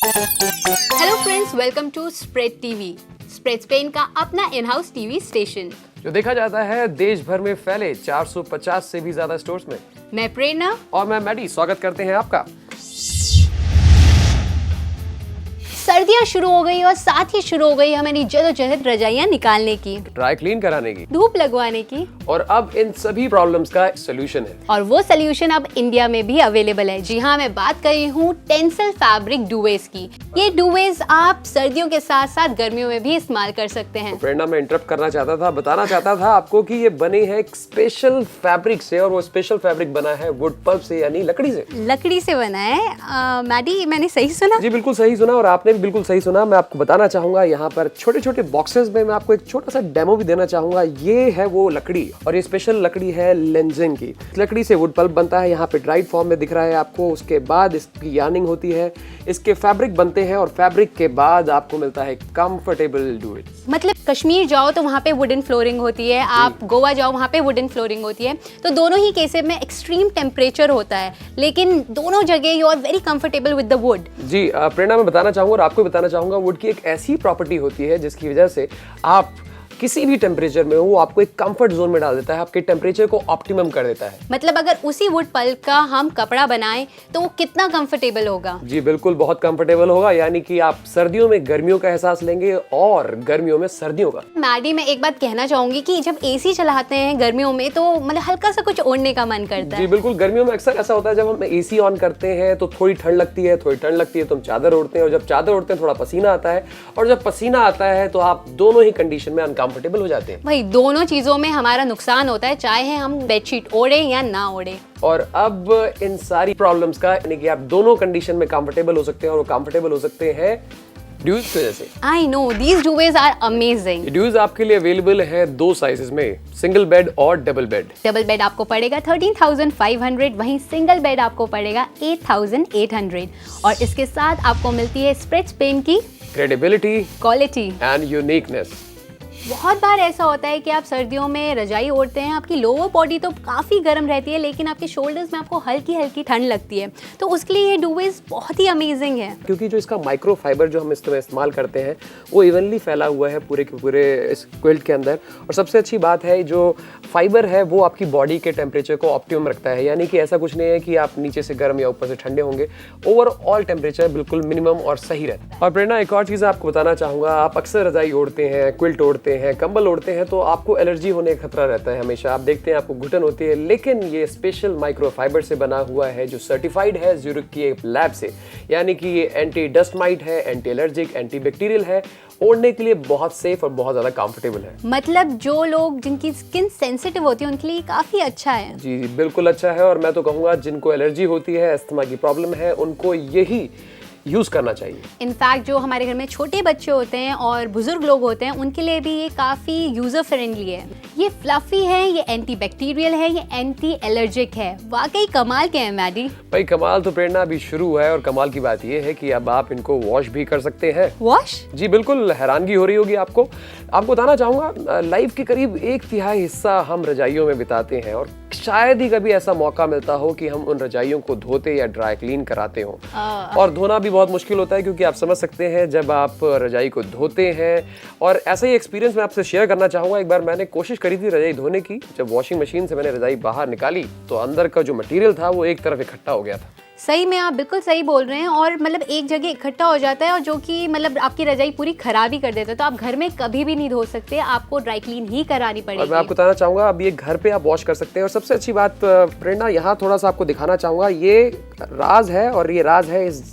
Hello friends, welcome to spread TV. Spread स्पेन का अपना इन हाउस टीवी स्टेशन जो देखा जाता है देश भर में फैले 450 से भी ज्यादा स्टोर्स में। मैं प्रेरणा और मैं मैडी स्वागत करते हैं आपका। सर्दियां शुरू हो गई और साथ ही शुरू हो गई हमारी जद्दोजहद रजाइयां निकालने की, ड्राई क्लीन कराने की, धूप लगवाने की। और अब इन सभी प्रॉब्लम्स का सोल्यूशन है और वो सोल्यूशन अब इंडिया में भी अवेलेबल है। जी हाँ, मैं बात कर रही हूँ टेंसल फैब्रिक डुवेस की। ये डुवेस आप सर्दियों के साथ साथ गर्मियों में भी इस्तेमाल कर सकते हैं। प्रेरणा, मैं इंटरप्ट करना चाहता था, बताना चाहता था आपको कि ये बने हैं एक स्पेशल फैब्रिक से, और वो स्पेशल फैब्रिक बना है वुड पल्प से, यानी लकड़ी से। लकड़ी से बना है। मैडी, मैंने सही सुना? जी बिल्कुल सही सुना, और आपने भी बिल्कुल सही सुना। मैं आपको बताना चाहूंगा, यहाँ पर छोटे छोटे बॉक्सेस में मैं आपको एक छोटा सा डेमो भी देना चाहूंगा। ये है वो लकड़ी, और ये स्पेशल लकड़ी है लेंजिंग की। लकड़ी से वुड पल्प बनता है, यहाँ पे ड्राइड फॉर्म में दिख रहा है आपको। उसके बाद इसकी यार्निंग होती है, इसके फैब्रिक बनते हैं, और फैब्रिक के बाद आपको मिलता है कंफर्टेबल डुवेट। मतलब कश्मीर जाओ तो वहाँ पे वुडन फ्लोरिंग होती है, आप गोवा जाओ वहाँ पे वुडन फ्लोरिंग होती है। तो दोनों ही केसेस में एक्सट्रीम टेम्परेचर होता है, लेकिन दोनों जगह you are very comfortable with the wood. जी प्रेरणा, मैं बताना चाहूंगा और आपको बताना चाहूंगा, वुड की एक ऐसी प्रॉपर्टी होती है जिसकी वजह से आप किसी भी टेम्परेचर में हो, वो आपको एक कंफर्ट जोन में डाल देता है, आपके टेम्परेचर को ऑप्टिमम कर देता है। मतलब अगर उसी वुड पल्प का हम कपड़ा बनाएं तो वो कितना कंफर्टेबल होगा? जी बिल्कुल, बहुत कंफर्टेबल होगा। यानी कि आप सर्दियों में गर्मियों का एहसास लेंगे और गर्मियों में सर्दियों का। मैडी, मैं एक बात कहना चाहूंगी कि जब एसी चलाते हैं गर्मियों में तो मतलब हल्का सा कुछ ओढ़ने का मन करता है। जी बिल्कुल, गर्मियों में अक्सर ऐसा होता है, जब हम एसी ऑन करते हैं तो थोड़ी ठंड लगती है, तो हम चादर ओढ़ते हैं, और जब चादर ओढ़ते हैं थोड़ा पसीना आता है, और जब पसीना आता है तो आप दोनों ही कंडीशन में अनकंफर्टेबल हो जाते हैं। भाई, दोनों चीजों में हमारा नुकसान होता है, चाहे हम बेडशीट ओढ़े या ना ओढ़े। और अब इन सारी प्रॉब्लम्स का, यानी कि आप दोनों कंडीशन में कंफर्टेबल हो सकते हैं, और वो कंफर्टेबल हो सकते हैं ड्यूज की वजह से। I know, these duvets are amazing. Duvets आपके लिए अवेलेबल है दो साइजेस में, सिंगल बेड और डबल बेड। डबल बेड आपको पड़ेगा 13,500, वहीं सिंगल बेड आपको पड़ेगा 8,800। और इसके साथ आपको मिलती है स्प्रेड स्पेन की क्रेडिबिलिटी, क्वालिटी एंड यूनिकनेस। बहुत बार ऐसा होता है कि आप सर्दियों में रजाई ओढ़ते हैं, आपकी लोअर बॉडी तो काफ़ी गर्म रहती है, लेकिन आपके शोल्डर्स में आपको हल्की हल्की ठंड लगती है। तो उसके लिए ये डुवेस बहुत ही अमेजिंग है, क्योंकि जो इसका माइक्रो फाइबर जो हम इस्तेमाल करते हैं वो इवनली फैला हुआ है पूरे के पूरे इस क्विल्ट के अंदर। और सबसे अच्छी बात है, जो फाइबर है वो आपकी बॉडी के टेम्परेचर को ऑप्टिमम रखता है। यानी कि ऐसा कुछ नहीं है कि आप नीचे से गर्म या ऊपर से ठंडे होंगे, ओवरऑल टेम्परेचर बिल्कुल मिनिमम और सही रहता है। और प्रेरणा, एक और चीज़ आपको बताना चाहूँगा, आप अक्सर रजाई ओढ़ते हैं, क्विल्ट ओढ़ते हैं, कंबल ओढ़ते हैं, तो आपको एलर्जी होने का खतरा रहता है हमेशा। आप देखते हैं आपको घुटन होती है, लेकिन ये स्पेशल माइक्रोफाइबर से बना हुआ है, जो सर्टिफाइड है ज़्यूरिख की एक लैब से। यानी कि ये एंटी डस्ट माइट है, एंटी एलर्जिक, एंटी बैक्टीरियल है, ओढ़ने के लिए बहुत सेफ और बहुत ज़्यादा कंफर्टेबल है। मतलब जो लोग जिनकी स्किन सेंसिटिव होती है उनके लिए काफ़ी अच्छा है। जी बिल्कुल अच्छा है, और मैं तो कहूँगा जिनको एलर्जी होती है, अस्थमा की प्रॉब्लम है, उनको यही यूज़ करना चाहिए। इनफैक्ट जो हमारे घर में छोटे बच्चे होते हैं और बुजुर्ग लोग होते हैं, उनके लिए भी ये काफ़ी यूज़र फ्रेंडली है। ये फ्लफी है, ये एंटी बैक्टीरियल है, ये एंटी एलर्जिक है। वाकई कमाल के हैं मैडी। भाई कमाल तो प्रेरणा अभी शुरू है, और कमाल की बात ये है कि अब आप इनको वॉश भी कर सकते हैं। वॉश? जी बिल्कुल, हैरानगी हो रही होगी आपको। आपको बताना चाहूँगा, लाइफ के करीब 1/3 हिस्सा हम रजाइयों में बिताते हैं, और शायद ही कभी ऐसा मौका मिलता हो कि हम उन रजाइयों को धोते या ड्राई क्लीन कराते हो। और धोना भी बहुत मुश्किल होता है, क्योंकि आप समझ सकते हैं जब आप रजाई को धोते हैं। और ऐसा ही एक्सपीरियंस मैं आपसे शेयर करना चाहूँगा। एक बार मैंने कोशिश करी थी रजाई धोने की, जब वॉशिंग मशीन से मैंने रजाई बाहर निकाली तो अंदर का जो मटेरियल था वो एक तरफ इकट्ठा हो गया था। सही में आप बिल्कुल सही बोल रहे हैं, और मतलब एक जगह इकट्ठा हो जाता है, और जो कि मतलब आपकी रजाई पूरी खराब ही कर देता है। तो आप घर में कभी भी नहीं धो सकते, आपको ड्राई क्लीन ही करानी पड़ेगी। और मैं आपको बताना चाहूँगा, अब ये घर पे आप वॉश कर सकते हैं। और सबसे अच्छी बात प्रेरणा, यहाँ थोड़ा सा आपको दिखाना चाहूँगा, ये राज है, और ये राज है इस,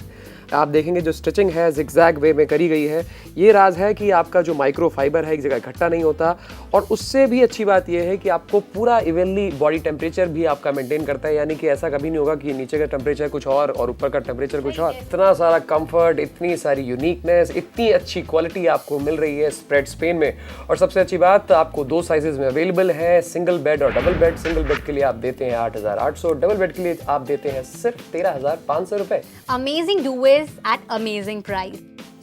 आप देखेंगे जो स्टिचिंग है जिगजैग वे में करी गई है। ये राज है कि आपका जो माइक्रो फाइबर है एक जगह इकट्ठा नहीं होता। और उससे भी अच्छी बात यह है कि आपको पूरा इवनली बॉडी टेम्परेचर भी आपका मेंटेन करता है। यानी कि ऐसा कभी नहीं होगा कि नीचे का टेम्परेचर कुछ और ऊपर का टेम्परेचर कुछ और। इतना सारा कंफर्ट, इतनी सारी यूनिकनेस, इतनी अच्छी क्वालिटी आपको मिल रही है स्प्रेड स्पेन में। और सबसे अच्छी बात, आपको दो साइजेस में अवेलेबल है, सिंगल बेड और डबल बेड। सिंगल बेड के लिए आप देते हैं 8,800, डबल बेड के लिए आप देते हैं सिर्फ 13,500 रुपए। Amazing duvets at amazing price.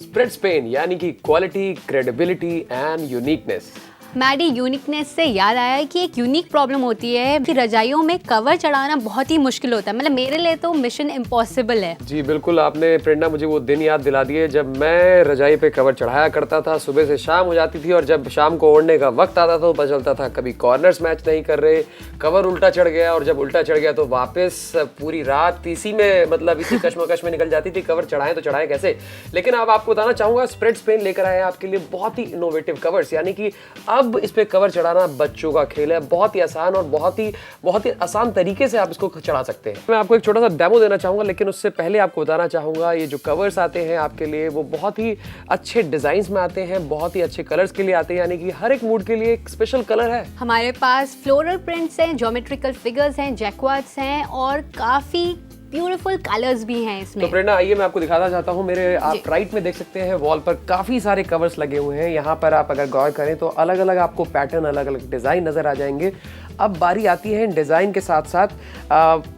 Spread Spain, यानी कि quality, credibility and uniqueness. Maddy, uniqueness से याद आया कि एक यूनिक प्रॉब्लम होती है कि रजाइयों में कवर चढ़ाना बहुत ही मुश्किल होता है। मतलब मेरे लिए तो मिशन इम्पॉसिबल है। जी बिल्कुल, आपने प्रेरणा मुझे वो दिन याद दिला दिए जब मैं रजाई पे कवर चढ़ाया करता था। सुबह से शाम हो जाती थी और जब शाम को ओढ़ने का वक्त आता था तो पता चलता था कभी कॉर्नर्स मैच नहीं कर रहे, कवर उल्टा चढ़ गया, और जब उल्टा चढ़ गया तो वापस पूरी रात इसी में, मतलब इसी कश्मकश में निकल जाती थी। कवर चढ़ाएं तो चढ़ाएं कैसे। लेकिन अब आपको बताना चाहूंगा, स्प्रेड स्पेन लेकर आए हैं आपके लिए बहुत ही इनोवेटिव कवर्स, यानी कि अब इस पे कवर चढ़ाना बच्चों का खेल है। बहुत ही आसान और बहुत ही आसान तरीके से आप इसको चढ़ा सकते हैं। मैं आपको एक छोटा सा डेमो देना चाहूंगा, लेकिन उससे पहले आपको बताना चाहूंगा ये जो कवर्स आते हैं आपके लिए वो बहुत ही अच्छे डिजाइन में आते हैं, बहुत ही अच्छे कलर्स के लिए आते हैं, यानी कि हर एक मूड के लिए एक स्पेशल कलर है। हमारे पास फ्लोरल प्रिंट्स हैं, ज्योमेट्रिकल फिगर्स हैं, जैक्वार्ड्स हैं और काफी ब्यूटीफुल कलर्स भी हैं इसमें। तो प्रेरणा आइए मैं आपको दिखाना चाहता हूँ। मेरे आप राइट में देख सकते हैं वॉल पर काफी सारे कवर्स लगे हुए हैं। यहाँ पर आप अगर गौर करें तो अलग अलग आपको पैटर्न, अलग अलग डिजाइन नजर आ जाएंगे। अब बारी आती है इन डिजाइन के साथ साथ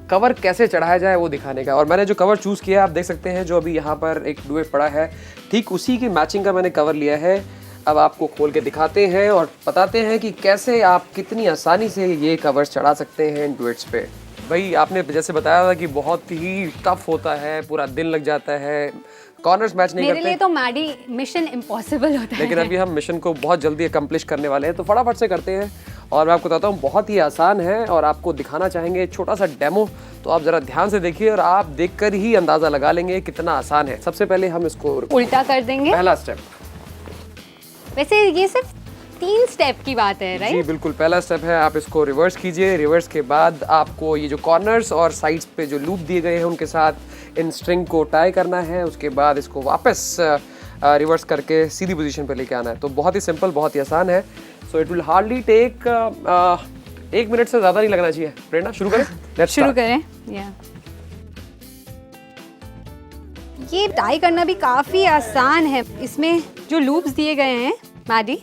कवर कैसे चढ़ाया जाए वो दिखाने का। और मैंने जो कवर चूज किया आप देख सकते हैं, जो अभी यहाँ पर एक डुएट पड़ा है, ठीक उसी की मैचिंग का मैंने कवर लिया है। अब आपको खोल के दिखाते हैं और बताते हैं कि कैसे आप कितनी आसानी से ये कवर्स चढ़ा सकते हैं इन डुएट्स पे। भाई आपने जैसे बताया था कि बहुत ही टफ होता है, पूरा दिन लग जाता है, कॉर्नर्स मैच नहीं मेरे करते। लिए तो मैडी मिशन इम्पॉसिबल होता है। लेकिन अभी हम मिशन को बहुत जल्दी अकम्प्लिश करने वाले हैं, तो फटाफट से करते हैं। और मैं आपको बताता हूँ बहुत ही आसान है और आपको दिखाना चाहेंगे छोटा सा डेमो, तो आप जरा ध्यान से देखिए और आप देखकर ही अंदाजा लगा लेंगे कितना आसान है। सबसे पहले हम इसको उल्टा कर देंगे। पहला स्टेप, वैसे ये सिर्फ 3 स्टेप की बात है, राइट? जी बिल्कुल, पहला स्टेप है आप इसको रिवर्स कीजिए। रिवर्स के बाद आपको ये जो कॉर्नर्स और साइड्स पे जो लूप दिए गए हैं उनके साथ इन स्ट्रिंग को टाई करना है। उसके बाद इसको वापस रिवर्स करके सीधी पोजीशन पे लेके आना है। तो बहुत ही सिंपल, बहुत ही आसान है। So it will hardly take 1 minute से ज़्यादा नहीं लगना चाहिए। प्रेरणा शुरू करें? Let's शुरू start. करें। ये टाई करना भी काफ़ी आसान है। इसमें जो लूप्स दिए गए हैं मैडी,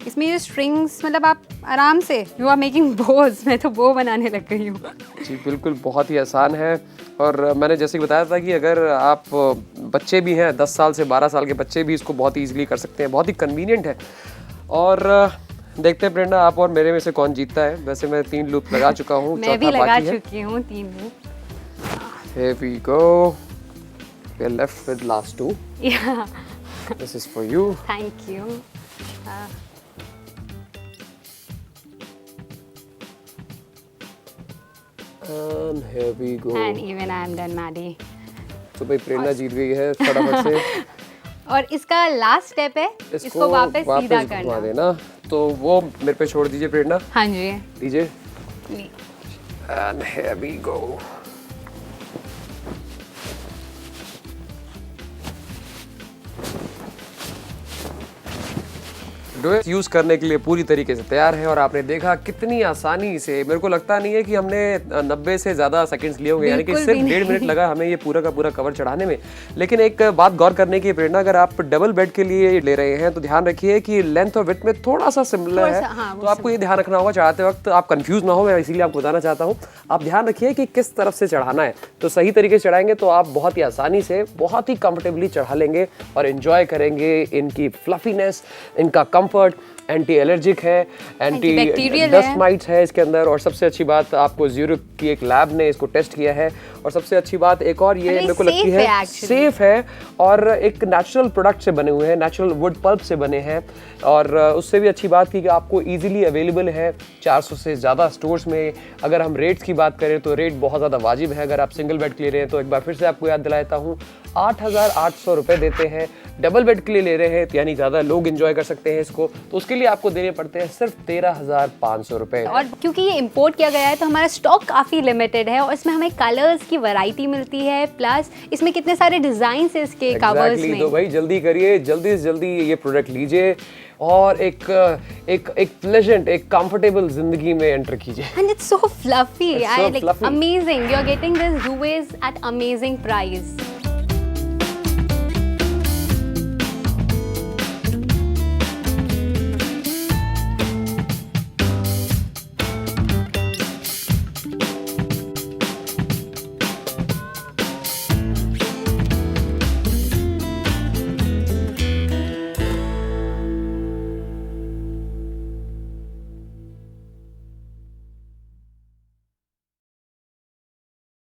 इसमें ये स्ट्रिंग्स, मतलब आप आराम से, यू आर मेकिंग बोज, मैं तो बो बनाने लग गई हूँ। जी बिल्कुल, बहुत ही आसान है। और मैंने जैसे कि बताया था कि अगर आप बच्चे भी हैं, 10 साल से 12 साल के बच्चे भी इसको बहुत ईजिली कर सकते हैं। बहुत ही कन्वीनियंट है। और देखते हैं प्रेरणा आप और मेरे में से कौन जीतता है। वैसे मैं 3 लूप लगा चुका हूँ, मैं भी लगा चुकी हूँ 3 loop. Here we go. We are left with last 2. Yeah. This is for you. Thank you. And here we go. And even I am done, Maddie. तो भाई प्रेरणा जीत गई है फटाफट से। और इसका लास्ट स्टेप है इसको वापस सीधा घुमा करना। देना। तो वो मेरे पे छोड़ दीजिए प्रेरणा। हाँ जी। दीजिए। ली। And here we go. Use करने के लिए पूरी तरीके से तैयार है। और आपने देखा कितनी आसानी से, मेरे को लगता नहीं है कि हमने 90 से ज्यादा सेकंड्स लिए होंगे, यानी कि सिर्फ 1.5 मिनट लगा हमें ये पूरा का पूरा कवर चढ़ाने में। लेकिन एक बात गौर करने की प्रेरणा, अगर आप डबल बेड के लिए ले रहे हैं तो ध्यान रखिए कि लेंथ और विड्थ में थोड़ा सा सिमिलर है। हाँ, तो आपको ये ध्यान रखना होगा चढ़ाते वक्त, आप कंफ्यूज ना हो। मैं इसीलिए आपको बताना चाहता हूँ, आप ध्यान रखिए कि किस तरफ से चढ़ाना है। तो सही तरीके से चढ़ाएंगे तो आप बहुत ही आसानी से, बहुत ही कंफर्टेबली चढ़ा लेंगे और एंजॉय करेंगे इनकी फ्लफीनेस, इनका कंफर्ट। एंटी एलर्जिक है, एंटी डस्ट माइट्स है इसके अंदर। और सबसे अच्छी बात, आपको ज़्यूरिख की एक लैब ने इसको टेस्ट किया है। और सबसे अच्छी बात एक और ये मेरे को लगती है, सेफ है और एक नेचुरल प्रोडक्ट से बने हुए हैं, नेचुरल वुड पल्प से बने हैं। और उससे भी अच्छी बात की कि आपको इजीली अवेलेबल है 400 से ज़्यादा स्टोर्स में। अगर हम रेट्स की बात करें तो रेट बहुत ज़्यादा वाजिब है। अगर आप सिंगल बेड के ले रहे हैं तो एक बार फिर से आपको याद दिलाता हूँ, 8,800 रुपये देते हैं। डबल बेड के लिए ले रहे हैं यानी ज़्यादा लोग एंजॉय कर सकते हैं इसको, तो उसके लिए आपको देने पड़ते हैं सिर्फ 13,500 रुपये। और क्योंकि ये इंपोर्ट किया गया है तो हमारा स्टॉक काफ़ी लिमिटेड है और इसमें हमें कलर्स की वैरायटी मिलती है, प्लस इसमें कितने सारे डिजाइन है इसके कवर्स में। तो भाई जल्दी करिए, जल्दी से जल्दी ये प्रोडक्ट लीजिए और एक प्लेजेंट, एक कंफर्टेबल जिंदगी में एंटर कीजिए। And it's so fluffy. I like amazing. You're getting this Ruiz at amazing price.